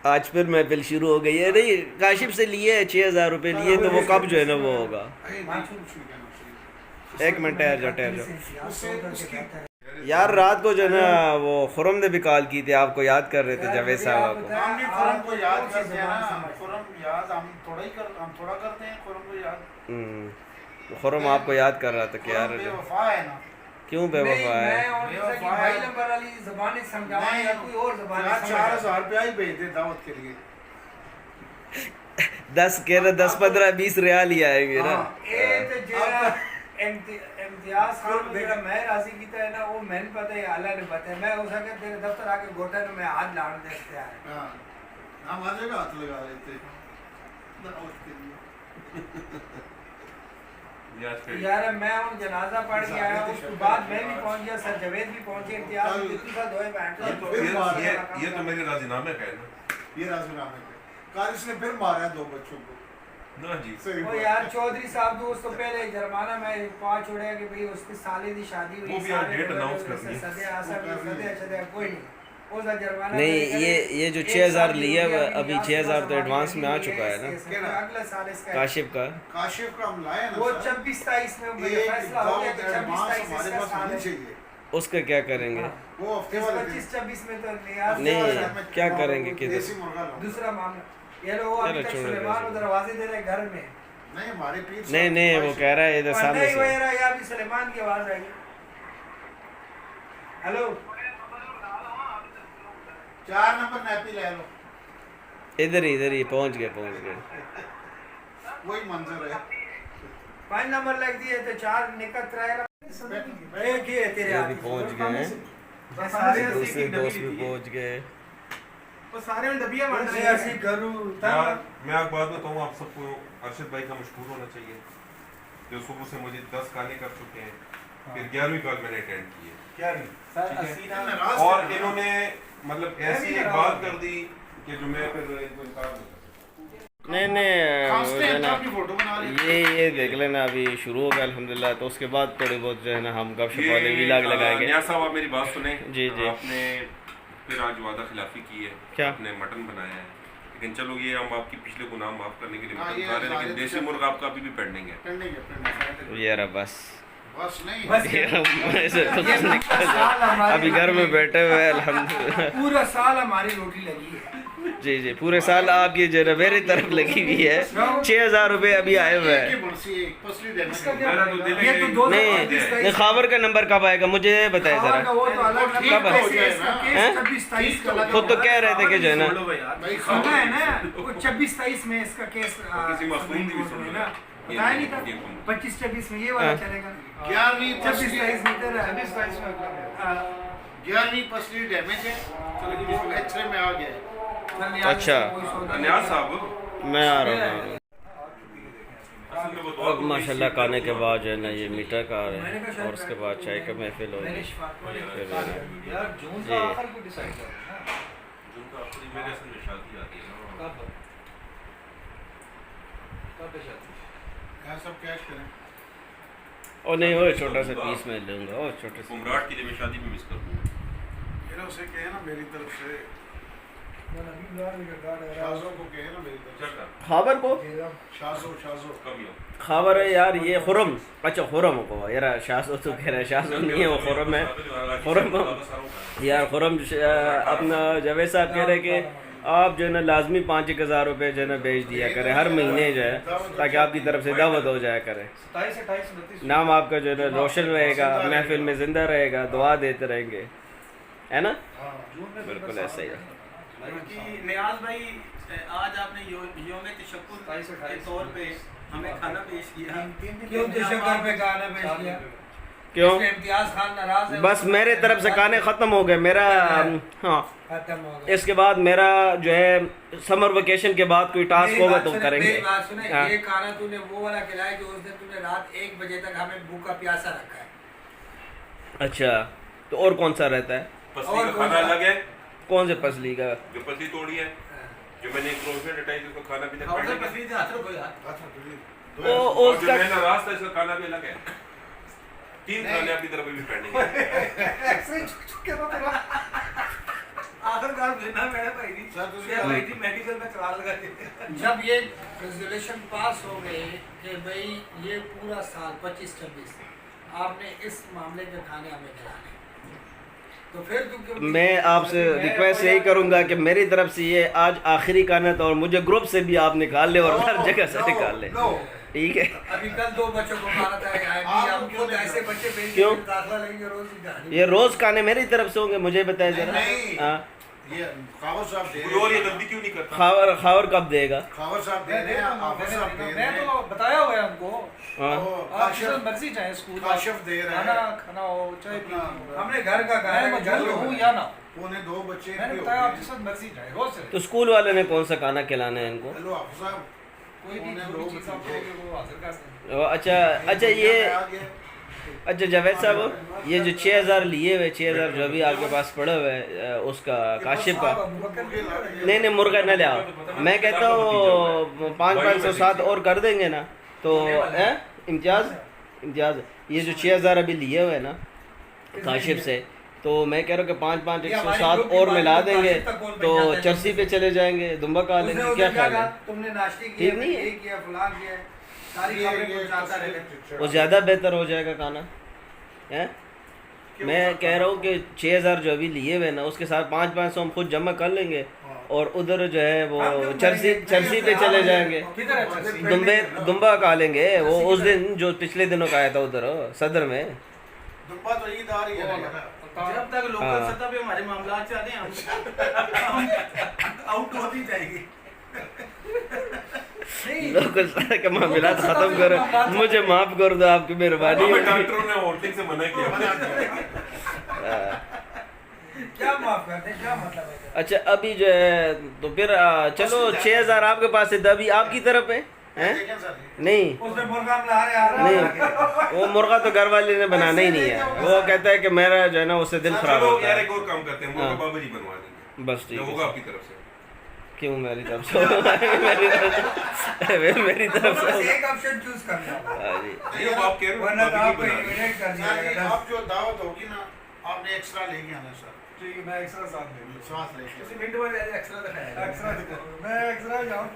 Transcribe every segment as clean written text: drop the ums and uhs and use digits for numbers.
आज फिर महफिल शुरू हो गई है। नहीं, काशिफ से लिए 6,000 रुपये लिए, तो वो कब जो है ना वो होगा। एक मिनट ठहर जाओ यार। रात को जो है ना वो खुरम ने भी कॉल की थी, आपको याद कर रहे थे जावेद साहब को। खुरम को याद करते हैं ना, खुरम याद हम थोड़ा करते हैं खुरम को याद। खुरम आपको याद कर रहा था कि यार बेवफा है ना। क्यों बेवफा है? 4,000 रुपया ही भेज दे दावत के लिए। 10 कह रहे 10, 15, 20 रियाल ही आएंगे ना। इम्तियाज खान मेरा मैं राजी कीता है ना, वो मैंने पता है, अल्लाह ने पता है। मैं हो सके तेरे दफ्तर आके गोटा में मैं हाथ लाड़ देखते आए। हां हम आ जाएगा, हाथ लगा लेते दावत के लिए। यार मैं उन जनाजा पढ़ के आया, उसके बाद मैं भी पहुंच गया, सर जवेद भी पहुंचे, इम्तियाज भी दूसरा दोए बैठ। ये तो मेरे राजीनामे का है ना, ये राजीनामे का कल इसने फिर मारा 2 बच्चों को ना जी। ओ यार चौधरी साहब दोस्त तो पहले जुर्माना में पाँच छोड़े कि भाई उसकी साले की शादी हुई, वो भी यार डेट अनाउंस कर दी। सदे आसा भी सदे कोई नहीं उसका जुर्माना नहीं, ये जो 6,000 लिया अभी 6,000 तो एडवांस में आ चुका है ना अगले साल इसका काशिफ का हम लाए ना वो 26-23 में फैसला हो गया कि 26-23 इसका साल है। उसका क्या करेंगे? वो हफ्ते वाले 25-26 में तो नियाज नहीं, क्या करेंगे किधर? देसी मुर्गा लाओ। दूसरा मामला ये लोग अभी तक सुलेमान दरवाजे दे रहे घर में। नहीं हमारे पीर नहीं वो कह रहा है इधर सामने नहीं से। यार यार भी सुलेमान की आवाज आई। हेलो 4 नंबर नैपी ले लो। इधर ही पहुंच गए। वही मंजर है। 5 नंबर लग दिए तो 4 निकट रहेगा। एक ही है तेरे ये हाथ भी में। पहुंच गए हैं, सारे दूसरे दोस्त भी पहुंच गए। वो सारे में डबिया बन रहे ऐसी हैं। करूं यार मैं एक बात बताऊं आप सबको, अरशद भाई का मशहूर होना चाहिए जो सुबह से मुझे 10 गाने कर चुके हैं, फिर 11वीं कॉल मैंने अटेंड की है। क्या नहीं और इन्होंने मतलब ऐसी एक बात कर दी कि जो मैं फिर इनको इनकार खांसते हैं तो नहीं अपनी फोटो बना लेते ये देख लेना, अभी शुरू हो गया अल्हम्दुलिल्लाह, तो उसके बाद थोड़ी बहुत जो है ना हम गपशप वाले ये व्लॉग लगाएंगे। नियाज़ साहब आप मेरी बात सुने। जी। आपने फिर आज वादा खिलाफी की है, क्या? आपने मटन बनाया है, लेकिन चलो ये हम आपकी पिछले गुनाह माफ करने के लिए हाँ, मटन ये खा रहे हैं, लेकिन सारे देसी तो- मुर्गा आपका अभी भी पेंडिंग है। पेंडिंग यार बस बस नहीं ऐसे तो कुछ नहीं कर सकते। अभी घर में बैठे हुए हैं अल्हम्दुलिल्लाह। पूरा साल हमारी रोटी लगी है। जी पूरे साल आपकी जो है मेरी तरफ लगी हुई है। 6,000 रुपये अभी आए हुए हैं। मेरा तो दिल है ये तो कि- 2025 नहीं खावर का नंबर कब आएगा मुझे बताए खबर का जरा। वो तो अलग ठीक कब हो है? जाएगा। केस 26-23 का लगा खुद तो हुआ कह रहे थे कि जो है ना सुना है ना, वो 26-23 में इसका केस किसी मासूम की भी सुन है ना, बताया नहीं था 25-26 में ये वाला हाँ। चलेगा। 11वीं 26-23 में 11वीं पसली डैमेज है, एक्सरे में आ गया है। अच्छा। नियाज़ साहब मैं आ रहा हूँ। असल में वो दुआ अब करो माशाल्लाह इसी खाने के पे- बाद जो है ना ये मीठा खा रहे हैं और उसके बाद चाय का महफिल होगी। यार जून जी। का आखिर को डिसाइड करो ना। जून का आखिरी मेरे असल में शादी आती है ना। कब कब है शादी? यहाँ सब कैश करें। और नहीं वो छोटा सा पीस में लूँगा, और छोटे से उमराट की जब मैं शादी में मिस करूँ मेरा उसे कहे ना मेरी तरफ से, मैं अभी ब्लॉग में गाड़ रहा शाजो को कहे ना मेरी तरफ चल खाबर को हूं। शाजो कब ही हो खाबर है यार ये खुरम। अच्छा खुरम को यार शासो तो कह रहा है, शासो नहीं है वो खुरम है। खुरम यार खुरम अपना जावेद साहब कह रहे कि आप जो है ना लाजमी 5,000 रुपये जो है ना भेज दिया करें हर महीने जो है, ताकि आपकी तरफ से दावत हो जाया करे। 27 28 29 नाम आपका जो है ना रोशन रहेगा, महफिल में जिंदा रहेगा, दुआ देते रहेंगे, है ना? जून में बिल्कुल ऐसा ही है। कि नियाज भाई आज आपने योम तशक्कुर के तौर पे हमें खाना पेश किया। क्यों तशक्कुर पे गाना पेश किया? क्यों? इसमें इम्तियाज खान नाराज है। बस मेरे तरफ से खाने ख़त्म हो गए। मेरा हाँ खत्म हो गया। इसके बाद मेरा जो है समर वेकेशन के बाद कोई टास्क होगा तो करेंगे। मेरी बात सुने, हाँ। ये खाना तूने वो वाला खिलाया जो उस दिन तूने रात 1 बजे तक हमें भूखा प्यासा रखा है। अच्छा तो और कौन सा रहता है? पसली और का कौन खाना सा? अलग है, कौन से पसली का? जो पसली तोड़ी है, जो मैंने एक रोज हटाई जिसको खाना भी और तक पसली से हाथ रखो यार। ओ और जो उसका मैंने रास्ता इसका खाना भी अलग है। 3 खाने आपकी तरफ भी पेंडिंग है। ऐसे ही झुक के तो तेरा आखिर का साहब देना मैंने भाई जी सर, तुसी ये भाई जी मेडिकल में करार लगा के जब ये रेजोल्यूशन पास हो गए कि भाई ये पूरा साल 25-26 आपने इस मामले के खाने हमें खिलाने, तो फिर क्योंकि मैं आपसे रिक्वेस्ट यही करूंगा कि मेरी तरफ से ये आज आखिरी खाना था और मुझे ग्रुप से भी आप निकाल ले और हर जगह से निकाल ले, ठीक है? अभी कल 2 बच्चों को मारा था हम खुद ऐसे बच्चे भेज क्यों? दाखिला लेंगे रोज की कहानी। ये रोज खाने मेरी तरफ से होंगे, मुझे बताया जरा। नहीं। हाँ, ये खावर साहब दे कोई और ये गलती क्यों नहीं करता? खावर कब देगा? खावर साहब दे रहे हैं, हाफिज साहब दे रहे मैं हैं, तो बताया हुआ है उनको, हाँ, वो आप जिस मर्जी चाहे स्कूल काशिफ दे रहे खाना हैं, खाना हो चाहे भी हो। हमने घर का मैं खाया मौजूद हूँ या ना, उन्हें 2 बच्चे मैंने भी हो बताया आप गए। जिस मर्जी चाहे रोज चले तो स्कूल वाले ने कौन सा खाना खिलाना है इनको? हेलो हाफिज साहब, कोई भी उन्हें जो भी लोग चीज़ आप दो। कहोगे वो हासिल कर सकते हैं। अच्छा ये अच्छा जावेद साहब, ये जो 6000 लिए हुए 6000 जो अभी आपके पास पड़े हुए हैं, उसका काशिफ का नहीं मुर्गा न ले आओ, मैं कहता हूँ 500-7 और कर देंगे ना तो इम्तियाज़ ये जो 6000 अभी लिए हुए हैं ना काशिफ से, तो मैं कह रहा हूँ कि 5-5 107 और मिला देंगे तो चरसी पे चले जाएंगे, दुम्बा खा लेंगे, क्या ख्याल है? तुमने नाश्ते ठीक किया, नहीं है? ये किया, फलां किया, सारी खबरें पहुंचाता रहे। वो ज़्यादा बेहतर हो जाएगा खाना है। मैं कह रहा हूँ कि 6000 जो अभी लिए हुए ना उसके साथ 500 हम खुद जमा कर लेंगे और उधर जो है वो चरसी पे चले जाएंगे, किधर है चर्ची? दुम्बा खा लेंगे। वो उस दिन जो पिछले दिनों का आया था उधर सदर में, दुम्बा तो ईद आ रही है ना। जब तक लोकल हाँ। सतह पे हमारे मामला चलते हैं हम आउट होती जाएगी। लोकल सतह के मामला खत्म करो, मुझे माफ कर दो, आपकी मेहरबानी हमें होगी। डॉक्टरों ने होटलिंग से मना किया। क्या माफ करते हैं, क्या मतलब है? अच्छा अभी जो है तो फिर चलो 6000 आपके पास है, अभी आपकी तरफ है हैं? देखें सर, नहीं उसमें मुर्गा मिला रहे आ रहा नहीं, वो मुर्गा तो घर वाले ने बनाना ही नहीं है, वो कहता है कि मेरा जो है ना उससे दिल खराब चलो होता यार है। एक और काम करते हैं, मुर्गा हाँ। बाबा जी बनवा देंगे, बस ठीक जो है। होगा आपकी तरफ से। क्यों मेरी तरफ से? मेरी तरफ से बस होगा। एक ऑप्शन चूज करना होगा, हाँ जी। नहीं अब आप कह रहे हो वरना तो बाबा आपको जी बना देंगे। एलिमिनेट कर दिया सर, जाएगा। आप जो दावत होगी ना, आपने एक्स्ट्रा लेके आना सर, ठीक है, मैं एक्स्ट्रा साथ ले लूँ। साथ लेके किसी मिनट में एक्स्ट्रा दिखाएगा। एक्स्ट्रा दिखाओ, मैं एक्स्ट्रा जाऊँ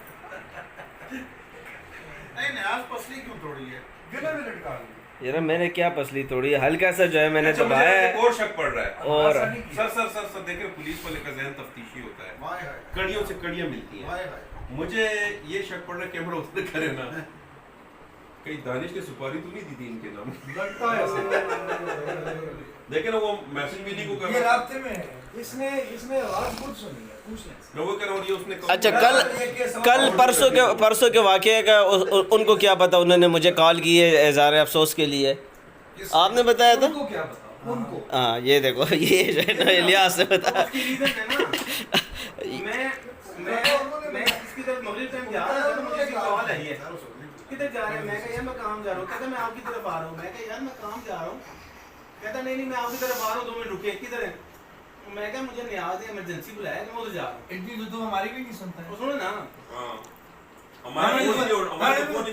नहीं न्याज पसली क्यों तोड़ी है? गिले में लटका लूँ। यार मैंने क्या पसली तोड़ी है, हल्का सा जो है मैंने अच्छा, मुझे दबाया एक है और शक पड़ रहा है। और सर देखे पुलिस वाले का जहन तफ्तीशी होता है, वाह हाय, कड़ियों से कड़ियां मिलती हैं। वाह हाय। मुझे ये शक पड़ रहा है कैमरा उसने करे ना कहीं दानिश ने सुपारी तो नहीं दी थी इनके नाम। लगता है ऐसे। देखे ना वो मैसेज भी नहीं को कर ये रहा। रास्ते में है। इसने आवाज खुद सुनी है, पूछ लें। मैं वो कह रहा हूँ ये उसने अच्छा कल परसों के वाक़े का उनको क्या पता, उन्होंने मुझे कॉल की है इज़हार अफसोस के लिए, आपने बताया था? उनको क्या पता, उनको हाँ ये देखो ये जो है ना इलियास से बताया। उसकी रीजन है ना, मैं इसकी तरफ मगरिब टाइम जा रहा था तो मुझे इसकी कॉल आई है, किधर जा रहे हैं? मैं कहा यार मैं काम जा रहा हूँ। कहता मैं आपकी तरफ आ रहा हूँ। मैं कहा यार मैं काम जा रहा हूँ। कहता नहीं मैं आपकी तरफ आ रहा हूँ, 2 मिनट रुके। किधर है? मैं कहा मुझे न्याज है, इमरजेंसी बुलाया कि मैं उधर जा रहा हूँ। इतनी तो तुम हमारी भी नहीं सुनता है। वो सुनो ना, हाँ हमारा फोन ही नहीं उठाता, हमारे तो फोन ही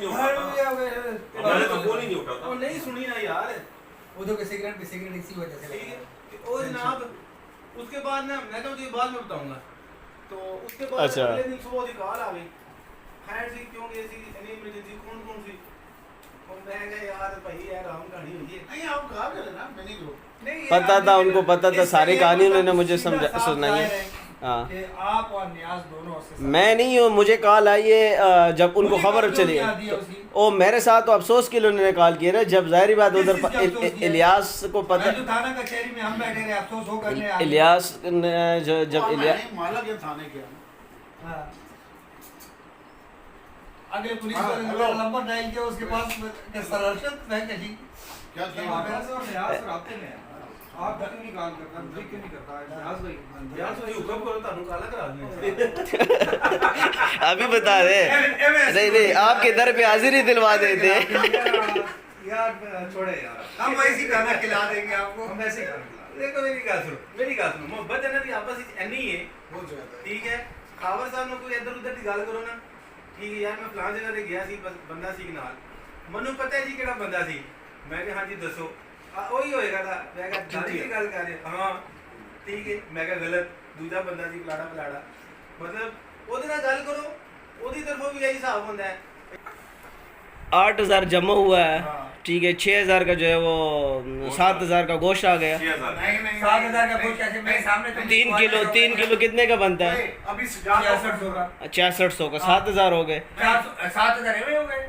नहीं उठाता, वो नहीं सुनी ना यार। उधर के सिगरेट इसी वजह से ठीक है ओ जनाब, उसके बाद ना मैं कहा मुझे बाद में बताऊंगा। तो उसके बाद अच्छा। अगले दिन सुबह उसकी कॉल आ गई, खैर सी क्यों गई सी एनी इमरजेंसी कौन सी? और मैं कहा यार भाई यार हम कहानी हुई है। नहीं आप कहा करे ना, मैं नहीं करूँ। नहीं, ये पता आपने था, फिर उनको पता था, इससे सारी ये कहानी मतलब उन्होंने मुझे सीधा साफ सुनाई है। जाहिर हाँ कि आप और नियाज दोनों से मैं नहीं हूँ, मुझे कॉल आई है जब उनको खबर चली ओ मेरे साथ तो अफसोस के लिए उन्होंने कॉल किया है, जब जाहिर बात उधर इलियास को पता, जो थाना कचहरी में हम बैठे रहे अफसोस हो करने आए। इलियास ने जब इलियास मालक ये थाने के हाँ। अगले पुलिस हाँ, वाले हेलो। नंबर डायल किया उसके पास सरशत है कि जी क्या तो किया? मेरा से और न्याज रास्ते में है। आप क्यों नहीं काम करता, मुझे क्यों नहीं करता? न्याज भाई, यार सो हुक्म करो तानू काला करा दूं। अभी बता दे, नहीं आपके दर पे हाजिरी दिलवा देते। यार छोड़े यार, हम वैसी खाना खिला देंगे आपको। हम ऐसे ही खाना खिला देखो मेरी बात सुनो, मोहब्बत है ना दी आपस में ऐनी है। बहुत ज्यादा। ठीक है, खावर साहब ने कोई इधर उधर की गल करो ना, ठीक है यार मैं फलां जगह ते गया सी बंदा सी नाल, मनु पता है जी केड़ा बंदा सी? मैं कहा हां जी दसो, ओही होएगा था। मैं कहा दादी की गल कर रहे हां ठीक है मैं क्या गलत दूजा बंदा सी फलाड़ा फलाड़ा मतलब ਉਹਦੇ ਨਾਲ ਗੱਲ ਕਰੋ ਉਹਦੀ ਤਰਫੋਂ ਵੀ ਇਹੀ ਹਿਸਾਬ ਹੁੰਦਾ है 8,000 जमा हुआ है, हाँ। ठीक है। 6,000 का जो है वो 7,000 का गोश्त आ गया। 6,000 नहीं नहीं 7,000 का कुछ कैसे मेरे सामने तो 3 किलो कितने का बनता है? अभी 6600 का 6600 का 7,000 हो गए। 7,000 में हो गए।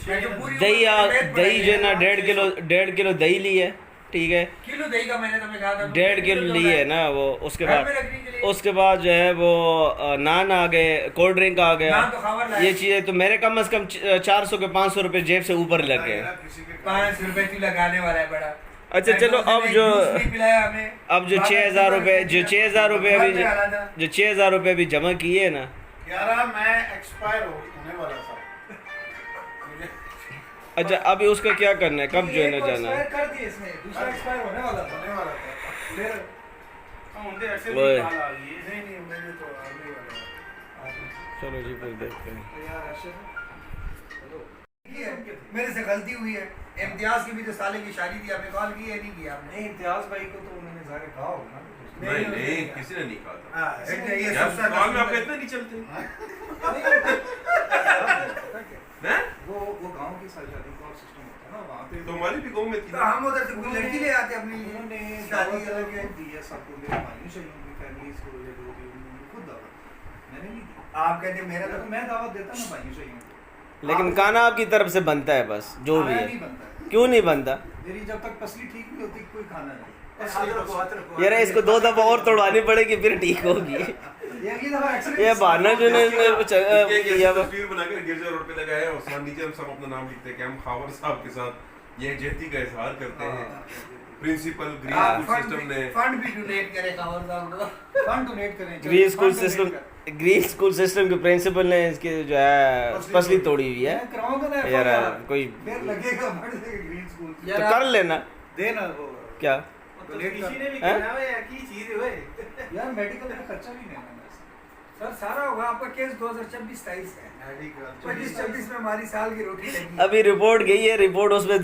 मैं तो पूरी दही उम्र में दही जो है ना बढ़ाई है। 1.5 किलो दही ली है, ठीक है। किलो दही का मैंने तुम्हें कहा था 1.5 किलो ली है ना वो। उसके घर बाद में रखने के लिए। उसके बाद जो है वो नान आ गए, कोल्ड ड्रिंक आ गया, नान तो खावर लाए। ये चीज़ें तो मेरे कम से कम 400 के 500 रुपए जेब से ऊपर लग गए। 500 रुपए तू लगाने वाला है बड़ा। अच्छा चलो, अब जो जूस नहीं पिलाया हमें। अब जो 6,000 रुपए जो 6,000 रुपए घर अभी में डाला था। जो 6,000 रुपए अभी जमा किए ना, यार मैं एक्सपायर होने वाला था मुझे अच्छा अभी उसका क्या करना है, कब जो है ना जाना है? एक्सपायर कर दिए इसने, दूसरा एक्सपायर होने वाला था। होने वाला था फिर हम उनके ऐसे ओए। भी कॉल आ गई है। नहीं मैंने तो आने वाला है। चलो जी फिर देखते हैं। यार अर्शद हेलो की है। मेरे से गलती हुई है। इम्तियाज की भी तो साले की शादी थी, आपने कॉल की है नहीं किया आपने? नहीं इम्तियाज भाई को तो मैंने जाके कहा होगा ना कुछ। नहीं नहीं किसी ने नहीं कहा था हाँ, ये यार सबसे सवाल में आपका इतना नहीं चलते हैं? वो गांव की शादी का सिस्टम होता है ना वहाँ पे। तो हमारी भी गाँव में थी तो ना। हम उधर से कोई लड़की ले आते अपनी उन्होंने शादी दावत अलग है। दी है सबको, मेरे भाइयों से उनकी फैमिली को ले दो दी, उन्होंने खुद दावत मैंने नहीं दी। आप कहते मेरा तो तो मैं दावत देता ना भाइयों से उनको। लेकिन खाना आपकी तरफ से बनता है बस, जो भी खाना है। नहीं बनता है। क्यों नहीं बनता? मेरी जब तक पसली ठीक नहीं होती कोई खाना नहीं। हाथ रखो यार इसको 2 दफा और तोड़वानी पड़ेगी फिर ठीक होगी। ये अगली दफा एक्सीडेंट ये बहाना जो ने एक किया वो- तस्वीर बनाकर गिरजा रोड पे लगाया है, उस्मान नीचे हम सब अपना नाम लिखते हैं कि हम खावर साहब के साथ ये यकजहती का इजहार करते हैं। प्रिंसिपल ग्रीन आप स्कूल सिस्टम ने फंड भी डोनेट करे खबर साहब को। फंड डोनेट करें। Green school fund system donate करें। ग्रीन स्कूल सिस्टम के प्रिंसिपल ने इसकी जो है पसली तोड़ी हुई है। मैं कराऊंगा ना यार FIR, कोई फिर लगेगा बढ़ जाएगा ग्रीन स्कूल से। तो कर लेना। देना वो क्या तो किसी ने भी हैं? कहना है यार की चीज है ओए यार मेडिकल का खर्चा भी नहीं है। सर सारा होगा आपका केस 2024-23 है। 25-26 में हमारी साल की रोटी लगी। अभी रिपोर्ट गई है, रिपोर्ट उसमें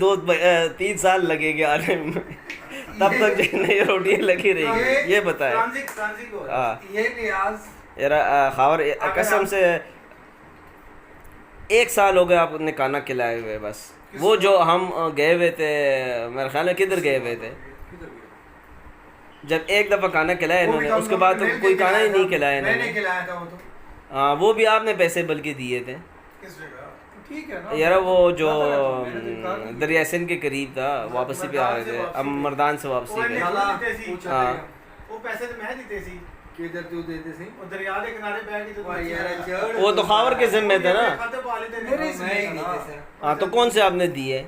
3 साल लगेंगे आने में। तब तक जो नई रोटियां लगी रहेगी, ये बताए। ट्रांजिट हो रहा है। हाँ ये लिहाज यार खावर कसम से 1 साल हो गया आपने खाना खिलाए हुए। बस वो जो हम गए हुए थे, मेरे ख्याल में किधर गए हुए थे, जब एक दफा खाना खिलाया इन्होंने, उसके बाद तो कोई खाना ही नहीं खिलाया मैंने इन्होंने। खिलाया था वो तो। हाँ वो भी आपने पैसे बल्कि दिए थे किस जगह ठीक है ना यार। वो जो मैंने तो इनकार नहीं किया। दरिया सिंध के करीब था, वापसी पे आ रहे थे, अब मर्दान से वापसी वो पे। इन्हें हाँ। वो पैसे तो मैं देते सी किधर तू देते सी? वो दरिया के किनारे बैठ के तो वाह यार चढ़। वो तो खावर के जिम्मे थे ना। खाते पा लेते मेरे थे। ही मैं ही देते सर। हाँ तो कौन से आपने दिए?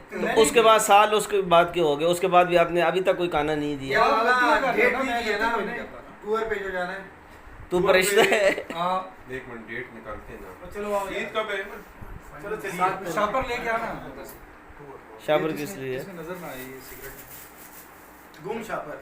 उसके बाद साल उसके बाद के हो गए, उसके बाद भी आपने अभी तक कोई खाना नहीं दिया। यार गलतियां कर रहे डेट हो ना, नहीं मैं किया ना गलती हमने। नहीं करता ना। टूर पे जो जाना है। तू परिश्ता है। हाँ। एक मिनट डेट निकालते हैं ना। चलो आओ ईद कब है? चलो चलिए शापर लेके आना उधर से। शापर ये किस लिए? जिसमें नजर ना आई ये सिगरेट। गुम शापर